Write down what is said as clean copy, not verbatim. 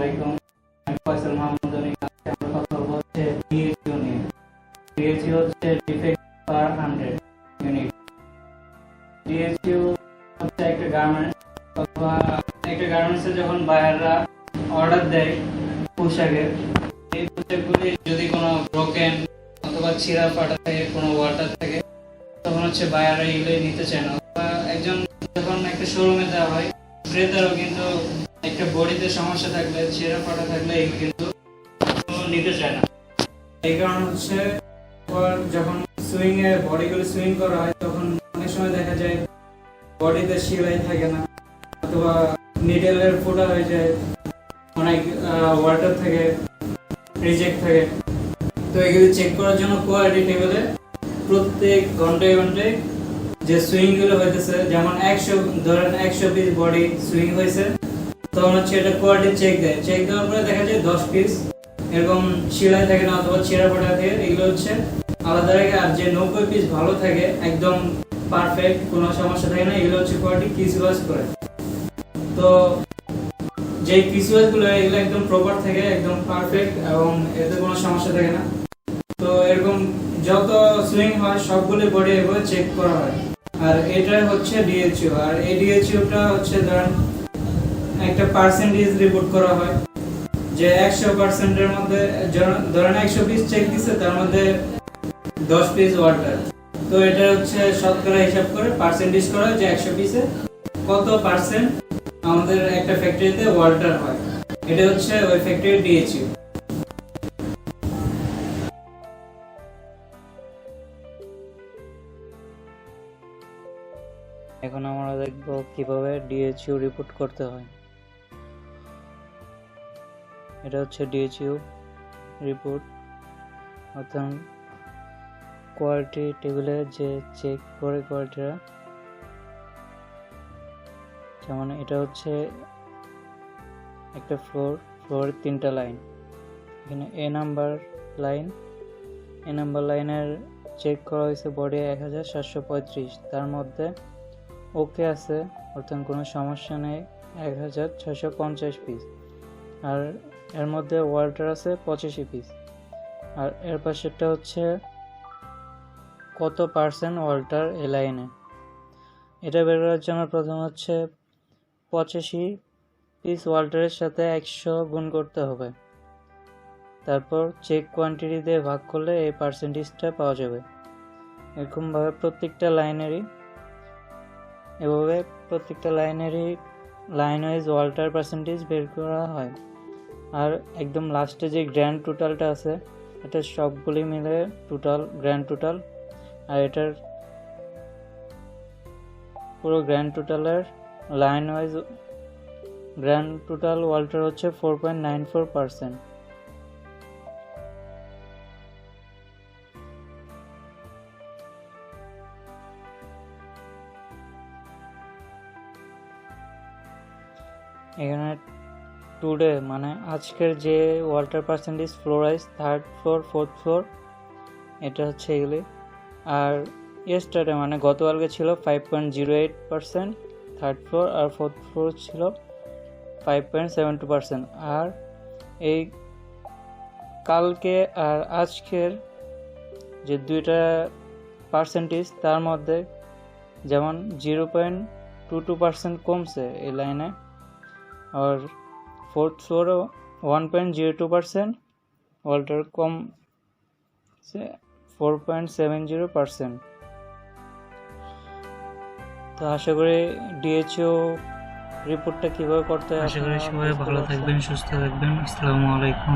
আলাইকুম। আমি ফয়সাল মাহমুদ আলী। আজকে আমরা কথা বলবো হচ্ছে ডিএইচইউ নিয়ে। ডিএইচইউ হচ্ছে ডিফেক্ট পার 100 ইউনিট। ডিএইচইউ হচ্ছে একটা গার্মেন্টস অথবা একটা গার্মেন্টসে যখন বায়াররা অর্ডার দেয় পোশাকের, এই পোশাকগুলি যদি কোনো ব্রোকেন অথবা ছিঁড়া ফাটা থাকে, কোনো ওয়াটার থাকে, তখন হচ্ছে বায়াররা এগুলোই নিতে চায় না। অথবা একজন যখন একটা শোরুমে দেওয়া হয়, ক্রেতারও কিন্তু একটা বডিতে সমস্যা থাকলে, ছেঁড়া ফাটা থাকলে এগুলো কিন্তু নিতে চায় না। এই কারণে হচ্ছে যখন সুইং এ বডিগুলো সুইং করা হয়, তখন অনেক সময় দেখা যায় বডিতে সেলাই থাকে না, অথবা নিডেলের ফোটা হয়ে যায়, অনেক ওয়াটার থাকে, রিজেক্ট থাকে। তো এগুলো চেক করার জন্য কোয়ালিটি টেবিলে প্রত্যেক ঘন্টায় ঘন্টায় যে সুইং গুলো হইতেছে, যেমন 100 পিস বডি সুইং হয়েছে, তখন হচ্ছে এটা কোয়ালিটি চেক দেয়। চেক দেওয়ার পরে দেখা যায় 10 পিস এরকম সেলাই থাকে না অথবা ছেঁড়া ফাটা থাকে, এগুলো হচ্ছে আলাদা রাখে। আর যে 90 পিস ভালো থাকে, একদম পারফেক্ট, কোনো সমস্যা থাকে না, এগুলো হচ্ছে কোয়ালিটি কিসওয়াশ করে। তো যে কিসওয়াশ গুলো এগুলো একদম প্রপার থাকে, একদম পারফেক্ট, এবং এতে কোনো সমস্যা থাকে না। তো এরকম যত সুইং হয় সবগুলো বডি এভাবে চেক করা হয়। আর এটা হচ্ছে ডিএইচইউ। আর এই ডিএইচইউটা হচ্ছে ধরেন একটা পার্সেন্টেজ রিপোর্ট করা হয়, যে 100% এর মধ্যে ধরেন 100 পিস চেক দিছে, তার মধ্যে 10 পিস ওয়াটার। তো এটা হচ্ছে শতকরা হিসাব করে পার্সেন্টেজ করা হয় যে 100 পিসে কত পার্সেন্ট আমাদের একটা ফ্যাক্টরিতে ওয়াটার হয়। এটা হচ্ছে ওই ফ্যাক্টরির ডিএইচইউ। এখন আমরা দেখব কিভাবে ডিএইচইউ রিপোর্ট করতে হয়। এটা হচ্ছে ডিএইচইউ রিপোর্ট, অর্থাৎ কোয়ালিটি টেবিলে যে চেক করে কোয়ালিটিটা। যেমন এটা হচ্ছে একটা ফ্লোর 3টা লাইন। এখানে এ নাম্বার লাইনের চেক করা হয়েছে বডি 1735, তার মধ্যে ওকে আছে, অর্থাৎ কোনো সমস্যা নেই, 1650 পিস। আর এর মধ্যে ওয়াটার আছে 85 পিস। আর এর পাশেরটা হচ্ছে কত পার্সেন্ট ওয়াটার এ লাইনে। এটা বের করার জন্য প্রথম হচ্ছে 85 পিস ওয়াটারের সাথে 100 গুণ করতে হবে, তারপর চেক কোয়ান্টিটি দিয়ে ভাগ করলে এই পার্সেন্টেজটা পাওয়া যাবে। এরকমভাবে প্রত্যেকটা লাইনেরই লাইন ওয়াইজ ওয়াটার পার্সেন্টেজ বের করা হয়। আর একদম লাস্টে যে গ্র্যান্ড টোটালটা আছে, এটা সবগুলি মিলে গ্র্যান্ড টোটাল। আর এটার পুরো গ্র্যান্ড টোটালের line wise grand total water হচ্ছে 4.94%। এখানে টুডে মানে আজকের যে water percentage floor wise 3rd floor 4th floor, এটা হচ্ছে এগুলি। আর ইয়েস্টারডে মানে গতকালকে ছিল 5.08% 3rd ফ্লোর, আর 4th ফ্লোর ছিল 5.72%। আর এই কালকে আর আজকের যে দুইটা পার্সেন্টেজ, তার মধ্যে যেমন 0.22% কমছে এই লাইনে, আর 4th ফ্লোরও 1.02% ওয়াটার কম 4.70%। তো আশা করি ডিএইচইউ রিপোর্টটা কিভাবে করতে হয়, আশা করি সবাই ভালো থাকবেন, সুস্থ থাকবেন। আসসালামু আলাইকুম।